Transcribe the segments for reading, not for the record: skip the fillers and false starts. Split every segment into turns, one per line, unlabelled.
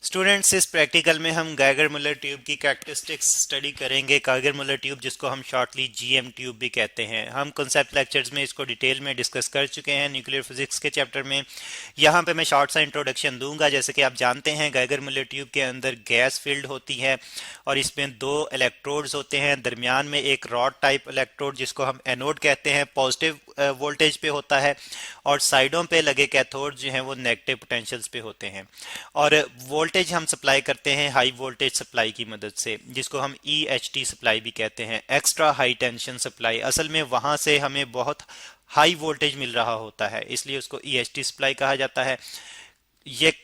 Students, इस practical में हम गाइगर मुलर ट्यूब की कैरेक्टरिस्टिक्स स्टडी करेंगे। गाइगर मुलर ट्यूब जिसको हम शॉर्टली जीएम ट्यूब भी कहते हैं। हम कॉन्सेप्ट लेक्चर्स में इसको डिटेल में डिस्कस कर चुके हैं न्यूक्लियर फिजिक्स के चैप्टर में। यहाँ पे मैं शॉर्ट सा इंट्रोडक्शन दूंगा। जैसे कि आप जानते हैं, गाइगर मुलर ट्यूब के अंदर गैस फील्ड होती है और इसमें दो इलेक्ट्रोड्स होते हैं। दरमियान में एक रॉड टाइप इलेक्ट्रोड जिसको हम एनोड कहते हैं, पॉजिटिव वोल्टेज पे होता है, और साइडों पे लगे कैथोड जो हैं वो नेगेटिव पोटेंशियल्स पे होते हैं। और वोल्टेज हम सप्लाई करते हैं हाई वोल्टेज सप्लाई की मदद से, जिसको हम EHT सप्लाई भी कहते हैं, एक्स्ट्रा हाई टेंशन सप्लाई। असल में वहां से हमें बहुत हाई वोल्टेज मिल रहा होता है, इसलिए उसको EHT सप्लाई कहा जाता है। ये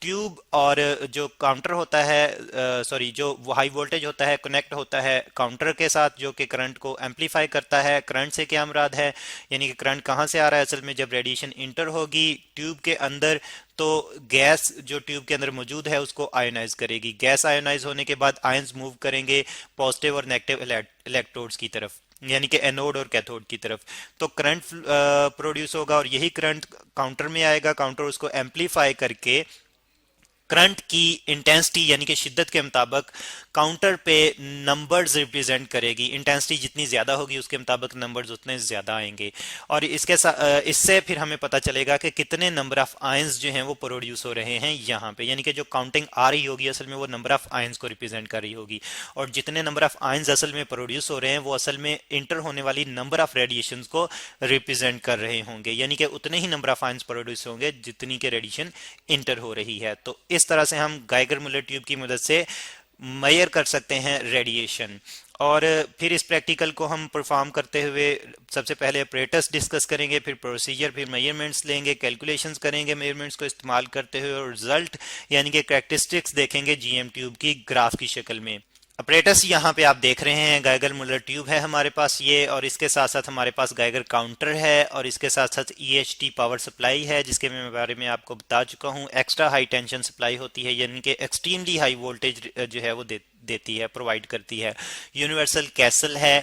ट्यूब और जो काउंटर होता है, सॉरी, जो हाई वोल्टेज होता है कनेक्ट होता है काउंटर के साथ, जो कि करंट को एम्पलीफाई करता है। करंट से क्या मुराद है, यानी कि करंट कहाँ से आ रहा है? असल में जब रेडिएशन इंटर होगी ट्यूब के अंदर, तो गैस जो ट्यूब के अंदर मौजूद है उसको आयोनाइज करेगी। गैस आयोनाइज होने के बाद आयंस मूव करेंगे पॉजिटिव और नेगेटिव इलेक्ट्रोड्स की तरफ, यानी कि एनोड और कैथोड की तरफ। तो करंट प्रोड्यूस होगा और यही करंट काउंटर में आएगा। काउंटर उसको एम्पलीफाई करके करंट की इंटेंसिटी यानी कि शिद्दत के मुताबिक काउंटर पे नंबर्स रिप्रेजेंट करेगी। इंटेंसिटी जितनी ज्यादा होगी उसके मुताबिक नंबर्स उतने ज्यादा आएंगे, और इससे फिर हमें पता चलेगा कि कितने नंबर ऑफ आयंस जो हैं वो प्रोड्यूस हो रहे हैं यहाँ पे। यानी कि जो काउंटिंग आ रही होगी असल में वो नंबर ऑफ आयंस को रिप्रेजेंट कर रही होगी, और जितने नंबर ऑफ आयंस असल में प्रोड्यूस हो रहे हैं वो असल में इंटर होने वाली नंबर ऑफ रेडिएशन को रिप्रेजेंट कर रहे होंगे। यानी कि उतने ही नंबर ऑफ आयंस प्रोड्यूस होंगे जितनी के रेडिएशन इंटर हो रही है। तो इस तरह से हम गाइगर मुलर ट्यूब की मदद से मेजर कर सकते हैं रेडिएशन। और फिर इस प्रैक्टिकल को हम परफॉर्म करते हुए सबसे पहले ऑपरेटर्स डिस्कस करेंगे, फिर प्रोसीजर, फिर मेजरमेंट्स लेंगे, कैलकुलेशंस करेंगे मेजरमेंट्स को इस्तेमाल करते हुए, और रिजल्ट यानी कि कैरेक्टरिस्टिक्स देखेंगे जीएम ट्यूब की ग्राफ की शक्ल में। ऑपरेटर्स यहाँ पे आप देख रहे हैं, गाइगर मुलर ट्यूब है हमारे पास ये, और इसके साथ साथ हमारे पास गाइगर काउंटर है, और इसके साथ साथ EHT पावर सप्लाई है, जिसके मैं बारे में आपको बता चुका हूँ। एक्स्ट्रा हाई टेंशन सप्लाई होती है, यानी कि एक्सट्रीमली हाई वोल्टेज जो है वो देती है, प्रोवाइड करती है। यूनिवर्सल कैसल है।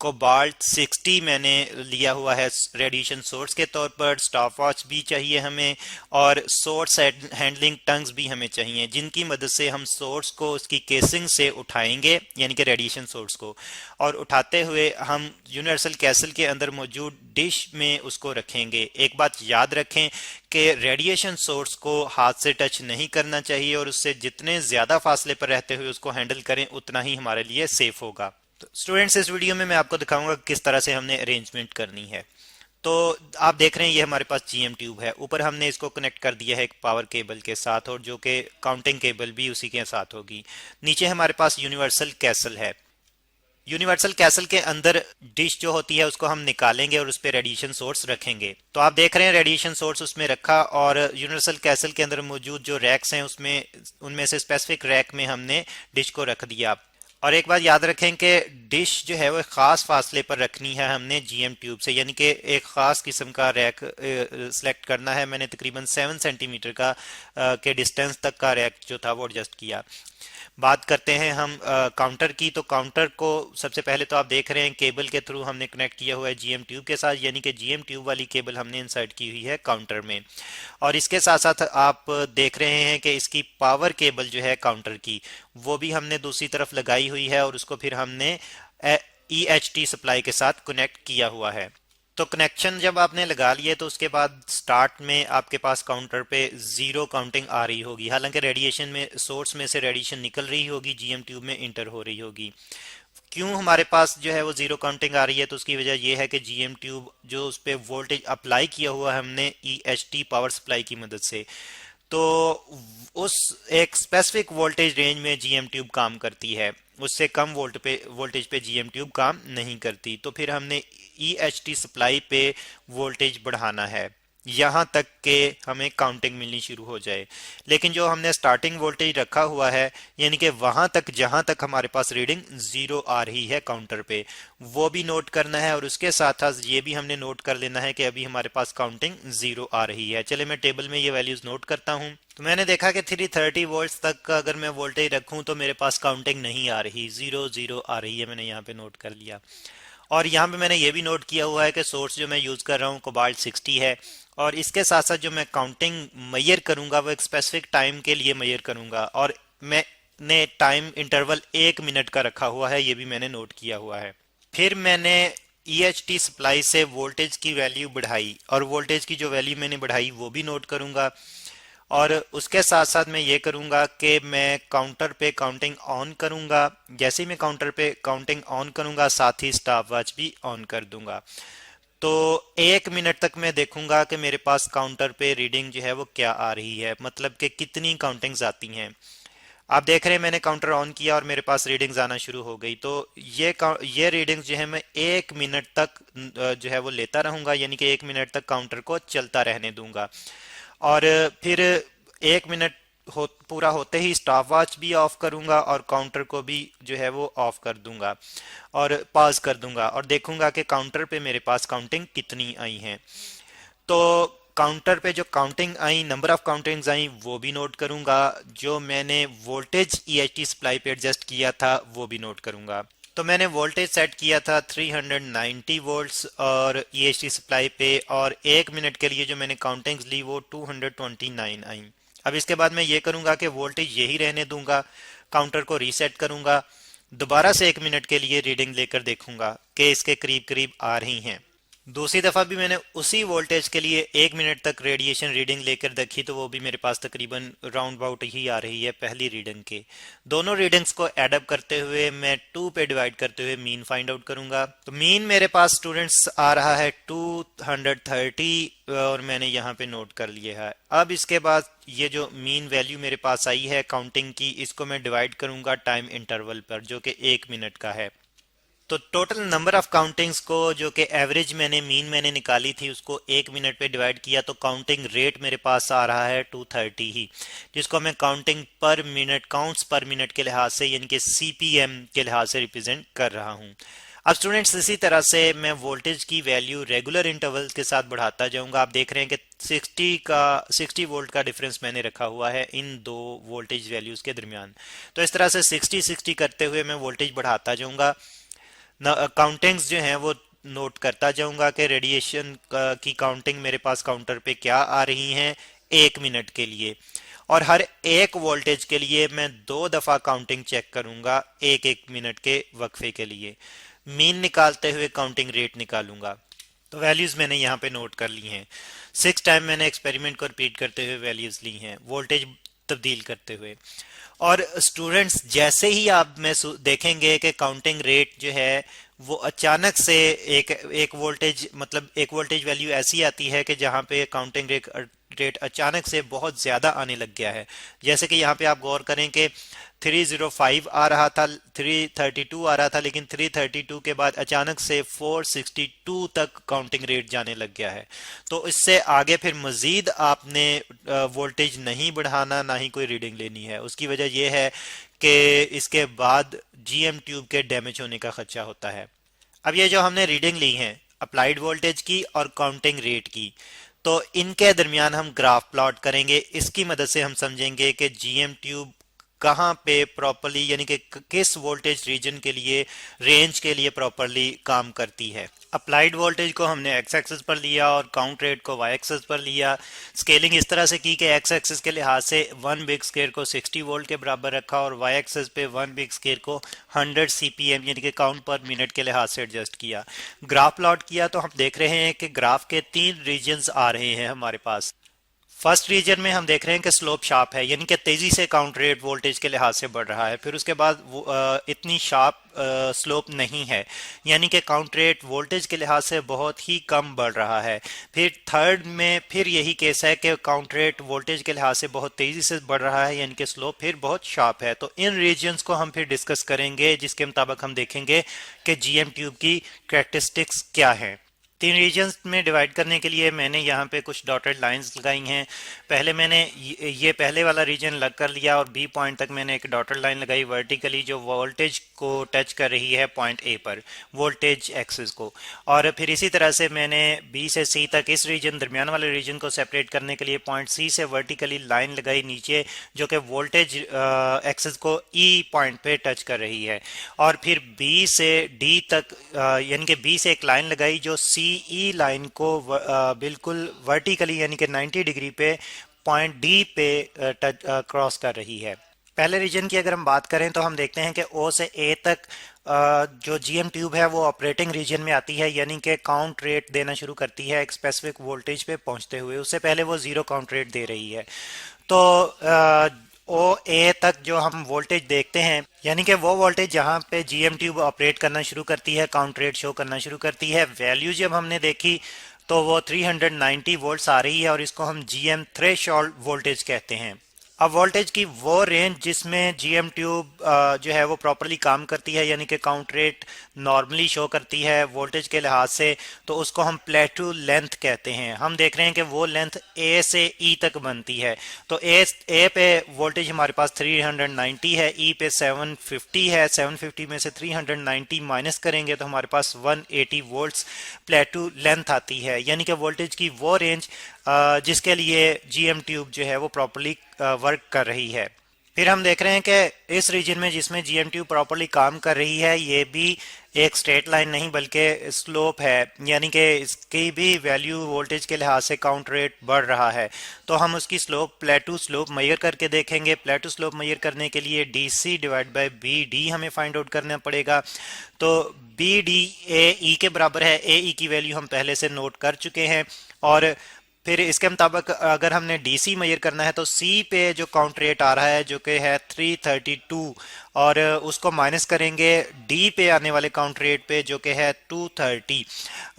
कोबाल्ट 60 मैंने लिया हुआ है रेडिएशन सोर्स के तौर पर। स्टॉप वॉच भी चाहिए हमें, और सोर्स हैंडलिंग टंग्स भी हमें चाहिए, जिनकी मदद से हम सोर्स को उसकी केसिंग से उठाएंगे, यानी कि रेडिएशन सोर्स को, और उठाते हुए हम यूनिवर्सल कैसल के अंदर मौजूद डिश में उसको रखेंगे। एक बात याद रखें कि रेडिएशन सोर्स को हाथ से टच नहीं करना चाहिए, और उससे जितने ज्यादा फासले पर रहते हुए उसको हैंडल करें उतना ही हमारे लिए सेफ होगा। तो स्टूडेंट्स, इस वीडियो में मैं आपको दिखाऊंगा किस तरह से हमने अरेंजमेंट करनी है। तो आप देख रहे हैं ये हमारे पास जीएम ट्यूब है। ऊपर हमने इसको कनेक्ट कर दिया है एक पावर केबल के साथ, और जो कि काउंटिंग केबल भी उसी के साथ होगी। नीचे हमारे पास यूनिवर्सल कैसल है। यूनिवर्सल कैसल के अंदर डिश जो होती है उसको हम निकालेंगे और उस पर रेडिएशन सोर्स रखेंगे। तो आप देख रहे हैं रेडिएशन सोर्स उसमें रखा, और यूनिवर्सल कैसल के अंदर मौजूद जो रैक्स हैं उसमें, उनमें से स्पेसिफिक रैक में हमने डिश को रख दिया। और एक बात याद रखें कि डिश जो है वो खास फासले पर रखनी है हमने जीएम ट्यूब से, यानी कि एक खास किस्म का रैक सिलेक्ट करना है। मैंने तकरीबन 7 सेंटीमीटर का के डिस्टेंस तक का रैक जो था वो एडजस्ट किया। बात करते हैं हम काउंटर की। तो काउंटर को सबसे पहले तो आप देख रहे हैं केबल के थ्रू हमने कनेक्ट किया हुआ है जीएम ट्यूब के साथ, यानी कि जीएम ट्यूब वाली केबल हमने इंसर्ट की हुई है काउंटर में। और इसके साथ साथ आप देख रहे हैं कि इसकी पावर केबल जो है काउंटर की, वो भी हमने दूसरी तरफ लगाई हुई है, और उसको फिर हमने EHT सप्लाई के साथ कनेक्ट किया हुआ है। तो कनेक्शन जब आपने लगा लिए तो उसके बाद स्टार्ट में आपके पास काउंटर पे जीरो काउंटिंग आ रही होगी। हालांकि रेडिएशन में, सोर्स में से रेडिएशन निकल रही होगी, जीएम ट्यूब में इंटर हो रही होगी। क्यों हमारे पास जो है वो जीरो काउंटिंग आ रही है? तो उसकी वजह यह है कि जीएम ट्यूब जो उस पर वोल्टेज अप्लाई किया हुआ है हमने EHT पावर सप्लाई की मदद से, तो उस एक स्पेसिफिक वोल्टेज रेंज में जीएम ट्यूब काम करती है। उससे कम वोल्टेज पे जीएम ट्यूब काम नहीं करती। तो फिर हमने EHT सप्लाई पे वोल्टेज बढ़ाना है यहाँ तक कि हमें काउंटिंग मिलनी शुरू हो जाए। लेकिन जो हमने स्टार्टिंग वोल्टेज रखा हुआ है, यानी कि वहां तक जहां तक हमारे पास रीडिंग जीरो आ रही है काउंटर पे, वो भी नोट करना है। और उसके साथ साथ ये भी हमने नोट कर लेना है कि अभी हमारे पास काउंटिंग जीरो आ रही है। चले मैं टेबल में ये वैल्यूज नोट करता हूँ। तो मैंने देखा कि 330 वोल्ट तक का अगर मैं वोल्टेज रखूं तो मेरे पास काउंटिंग नहीं आ रही, जीरो जीरो आ रही है। मैंने यहाँ पे नोट कर लिया। और यहाँ पे मैंने ये भी नोट किया हुआ है कि सोर्स जो मैं यूज़ कर रहा हूँ कोबाल्ट 60 है, और इसके साथ साथ जो मैं काउंटिंग मैयर करूँगा वो एक स्पेसिफिक टाइम के लिए मैयर करूँगा, और मैंने टाइम इंटरवल 1 मिनट का रखा हुआ है, ये भी मैंने नोट किया हुआ है। फिर मैंने EHT सप्लाई से वोल्टेज की वैल्यू बढ़ाई, और वोल्टेज की जो वैल्यू मैंने बढ़ाई वो भी नोट करूँगा। और उसके साथ साथ मैं ये करूँगा कि मैं काउंटर पे काउंटिंग ऑन करूँगा। जैसे ही मैं काउंटर पे काउंटिंग ऑन करूँगा साथ ही स्टॉप वॉच भी ऑन कर दूँगा। तो 1 मिनट तक मैं देखूँगा कि मेरे पास काउंटर पे रीडिंग जो है वो क्या आ रही है, मतलब कि कितनी काउंटिंग्स आती हैं। आप देख रहे हैं मैंने काउंटर ऑन किया और मेरे पास रीडिंग्स आना शुरू हो गई। तो ये रीडिंग्स जो है मैं 1 मिनट तक जो है वो लेता रहूँगा, यानी कि 1 मिनट तक काउंटर को चलता रहने दूंगा। और फिर 1 मिनट पूरा होते ही स्टॉप वॉच भी ऑफ करूंगा और काउंटर को भी जो है वो ऑफ कर दूंगा और पॉज कर दूंगा, और देखूंगा कि काउंटर पे मेरे पास काउंटिंग कितनी आई हैं। तो काउंटर पे जो काउंटिंग आई, नंबर ऑफ काउंटिंग्स आई, वो भी नोट करूंगा। जो मैंने वोल्टेज EHT सप्लाई पे एडजस्ट किया था वो भी नोट करूंगा। तो मैंने वोल्टेज सेट किया था 390 वोल्ट्स और EHT सप्लाई पे, और 1 मिनट के लिए जो मैंने काउंटिंग्स ली वो 229 आई। अब इसके बाद मैं ये करूंगा कि वोल्टेज यही रहने दूंगा, काउंटर को रीसेट करूंगा, दोबारा से 1 मिनट के लिए रीडिंग लेकर देखूंगा कि इसके करीब करीब आ रही हैं। दूसरी दफ़ा भी मैंने उसी वोल्टेज के लिए 1 मिनट तक रेडिएशन रीडिंग लेकर देखी, तो वो भी मेरे पास तकरीबन राउंड अबाउट ही आ रही है पहली रीडिंग के। दोनों रीडिंग्स को एडअप करते हुए मैं 2 पे डिवाइड करते हुए मीन फाइंड आउट करूंगा। तो मीन मेरे पास स्टूडेंट्स आ रहा है 230, और मैंने यहाँ पे नोट कर लिया है। अब इसके बाद ये जो मीन वैल्यू मेरे पास आई है काउंटिंग की, इसको मैं डिवाइड करूंगा टाइम इंटरवल पर, जो कि 1 मिनट का है। तो टोटल नंबर ऑफ काउंटिंग्स को, जो कि एवरेज मैंने निकाली थी, उसको 1 मिनट पे डिवाइड किया, तो काउंटिंग रेट मेरे पास आ रहा है 230 ही, जिसको मैं काउंटिंग पर मिनट, काउंट्स पर मिनट के लिहाज से, यानी कि CPM के लिहाज से रिप्रेजेंट कर रहा हूँ। अब स्टूडेंट्स इसी तरह से मैं वोल्टेज की वैल्यू रेगुलर इंटरवल के साथ बढ़ाता जाऊंगा। आप देख रहे हैं कि 60 वोल्ट का डिफरेंस मैंने रखा हुआ है इन दो वोल्टेज वैल्यूज के दरमियान। तो इस तरह से 60 करते हुए मैं वोल्टेज बढ़ाता जाऊंगा, काउंटिंग्स जो हैं वो नोट करता जाऊंगा कि रेडिएशन की काउंटिंग मेरे पास काउंटर पे क्या आ रही हैं 1 मिनट के लिए, और हर एक वोल्टेज के लिए मैं 2 दफा काउंटिंग चेक करूंगा 1-1 मिनट के वक्फे के लिए। मीन निकालते हुए काउंटिंग रेट निकालूंगा। तो वैल्यूज मैंने यहाँ पे नोट कर ली हैं। 6 टाइम मैंने एक्सपेरिमेंट को रिपीट करते हुए वैल्यूज ली हैं, वोल्टेज तब्दील करते हुए। और स्टूडेंट्स जैसे ही आप में देखेंगे कि काउंटिंग रेट जो है वो अचानक से एक वोल्टेज, मतलब एक वोल्टेज वैल्यू ऐसी आती है कि जहाँ पे काउंटिंग रेट अचानक से बहुत ज़्यादा आने लग गया है। जैसे कि यहाँ पे आप गौर करें कि 305 आ रहा था, 332 आ रहा था, लेकिन 332 के बाद अचानक से 462 तक काउंटिंग रेट जाने लग गया है। तो इससे आगे फिर मजीद आपने वोल्टेज नहीं बढ़ाना, ना ही कोई रीडिंग लेनी है। उसकी वजह यह है कि इसके बाद GM ट्यूब के डैमेज होने का खदशा होता है। अब ये जो हमने रीडिंग ली है अप्लाइड वोल्टेज की और काउंटिंग रेट की, तो इनके दरमियान हम ग्राफ प्लॉट करेंगे। इसकी मदद से हम समझेंगे कि GM ट्यूब कहाँ पे प्रॉपरली, यानी कि किस वोल्टेज रीजन के लिए, रेंज के लिए प्रॉपरली काम करती है। अप्लाइड वोल्टेज को हमने एक्स एक्सिस पर लिया और काउंट रेट को वाई एक्सिस पर लिया। स्केलिंग इस तरह से की कि एक्स एक्सिस के लिहाज से 1 बिग स्केयर को 60 वोल्ट के बराबर रखा और वाई एक्सिस पे 1 बिग स्केयर को 100 CPM यानी कि काउंट पर मिनट के लिहाज से एडजस्ट किया। ग्राफ प्लॉट किया तो हम देख रहे हैं कि ग्राफ के 3 रीजन्स आ रहे हैं हमारे पास। फर्स्ट रीजन में हम देख रहे हैं कि स्लोप शार्प है, यानी कि तेजी से काउंट रेट वोल्टेज के लिहाज से बढ़ रहा है। फिर उसके बाद इतनी शार्प स्लोप नहीं है, यानी कि काउंट रेट वोल्टेज के लिहाज से बहुत ही कम बढ़ रहा है। फिर थर्ड में फिर यही केस है कि काउंट रेट वोल्टेज के लिहाज से बहुत तेजी से बढ़ रहा है, यानी कि स्लोप फिर बहुत शार्प है। तो इन रीजन्स को हम फिर डिस्कस करेंगे, जिसके मुताबिक हम देखेंगे कि GM ट्यूब की कैरेक्टरिस्टिक्स क्या हैं। तीन रीजन्स में डिवाइड करने के लिए मैंने यहाँ पे कुछ डॉटेड लाइंस लगाई हैं। पहले मैंने ये पहले वाला रीजन लग कर लिया और बी पॉइंट तक मैंने एक डॉटेड लाइन लगाई वर्टिकली जो वोल्टेज को टच कर रही है पॉइंट ए पर, वोल्टेज एक्सिस को। और फिर इसी तरह से मैंने बी से सी तक इस रीजन दरमियान वाले रीजन को सेपरेट करने के लिए पॉइंट सी से वर्टिकली लाइन लगाई नीचे जो कि वोल्टेज एक्सिस को ई पॉइंट पे टच कर रही है। और फिर बी से डी तक यानी कि बी से एक लाइन लगाई जो सी ई लाइन को बिल्कुल वर्टिकली यानी कि 90 डिग्री पे पॉइंट डी पे क्रॉस कर रही है। पहले रीजन की अगर हम बात करें तो हम देखते हैं कि ओ से ए तक जो जीएम ट्यूब है वो ऑपरेटिंग रीजन में आती है, यानी कि काउंट रेट देना शुरू करती है एक स्पेसिफिक वोल्टेज पे पहुंचते हुए। उससे पहले वो जीरो काउंट रेट दे रही है। तो ओ ए तक जो हम वोल्टेज देखते हैं यानी कि वो वोल्टेज जहां पे जीएम ट्यूब ऑपरेट करना शुरू करती है, काउंट रेट शो करना शुरू करती है, वैल्यू जब हमने देखी तो वो 390 वोल्ट्स आ रही है और इसको हम जीएम थ्रेशोल्ड वोल्टेज कहते हैं। अब वोल्टेज की वो रेंज जिसमें जीएम ट्यूब जो है वो प्रॉपरली काम करती है यानी कि काउंट रेट नॉर्मली शो करती है वोल्टेज के लिहाज से, तो उसको हम प्लेटू लेंथ कहते हैं। हम देख रहे हैं कि वो लेंथ ए से ई तक बनती है। तो ए पे वोल्टेज हमारे पास 390 है, ई पे 750 है, 750 में से 390 माइनस करेंगे तो हमारे पास 180 वोल्ट्स प्लेटू लेंथ आती है, यानी कि वोल्टेज की वो रेंज जिसके लिए जीएम ट्यूब जो है वो प्रॉपरली वर्क कर रही है। फिर हम देख रहे हैं कि इस रीजन में जिसमें जीएम ट्यूब प्रॉपरली काम कर रही है ये भी एक स्ट्रेट लाइन नहीं बल्कि स्लोप है, यानी कि इसकी भी वैल्यू वोल्टेज के लिहाज से काउंट रेट बढ़ रहा है। तो हम उसकी स्लोप प्लेटू स्लोप मेजर करके देखेंगे। प्लेटू स्लोप मेजर करने के लिए D C divide by B D हमें फाइंड आउट करना पड़ेगा। तो बी डी ए ई के बराबर है, ए ई की वैल्यू हम पहले से नोट कर चुके हैं। और फिर इसके मुताबिक अगर हमने डीसी मेजर करना है तो सी पे जो काउंट रेट आ रहा है जो कि है 332 और उसको माइनस करेंगे डी पे आने वाले काउंट रेट पे जो कि है 230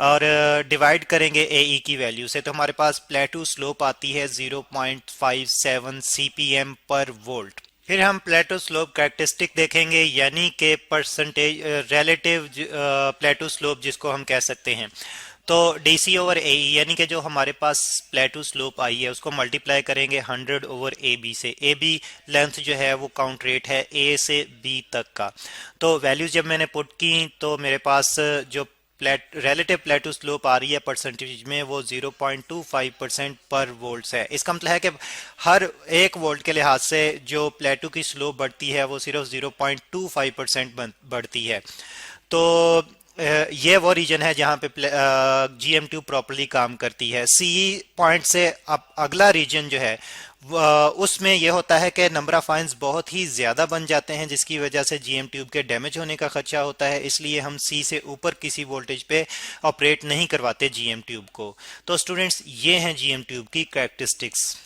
और डिवाइड करेंगे एई की वैल्यू से, तो हमारे पास प्लेटू स्लोप आती है 0.57 सीपीएम पर वोल्ट। फिर हम प्लेटो स्लोप कैरेक्टरिस्टिक देखेंगे यानी कि परसेंटेज रिलेटिव प्लेटो स्लोप जिसको हम कह सकते हैं। तो DC ओवर ए यानी कि जो हमारे पास प्लेटू स्लोप आई है उसको मल्टीप्लाई करेंगे 100 ओवर ए बी से। ए बी लेंथ जो है वो काउंट रेट है ए से बी तक का। तो वैल्यूज जब मैंने पुट की तो मेरे पास जो रिलेटिव प्लेटू स्लोप आ रही है परसेंटेज में वो 0.25% पर वोल्ट्स है। इसका मतलब है कि हर एक वोल्ट के लिहाज से जो प्लेटू की स्लोप बढ़ती है वो सिर्फ 0.25% बढ़ती है। तो ये वो रीजन है जहां पे जीएम ट्यूब प्रॉपरली काम करती है। सी पॉइंट से अब अगला रीजन जो है उसमें यह होता है कि नंबर ऑफ आयंस बहुत ही ज़्यादा बन जाते हैं जिसकी वजह से जीएम ट्यूब के डैमेज होने का खदशा होता है, इसलिए हम सी से ऊपर किसी वोल्टेज पे ऑपरेट नहीं करवाते जीएम ट्यूब को। तो स्टूडेंट्स ये हैं जीएम ट्यूब की कैरेक्टरिस्टिक्स।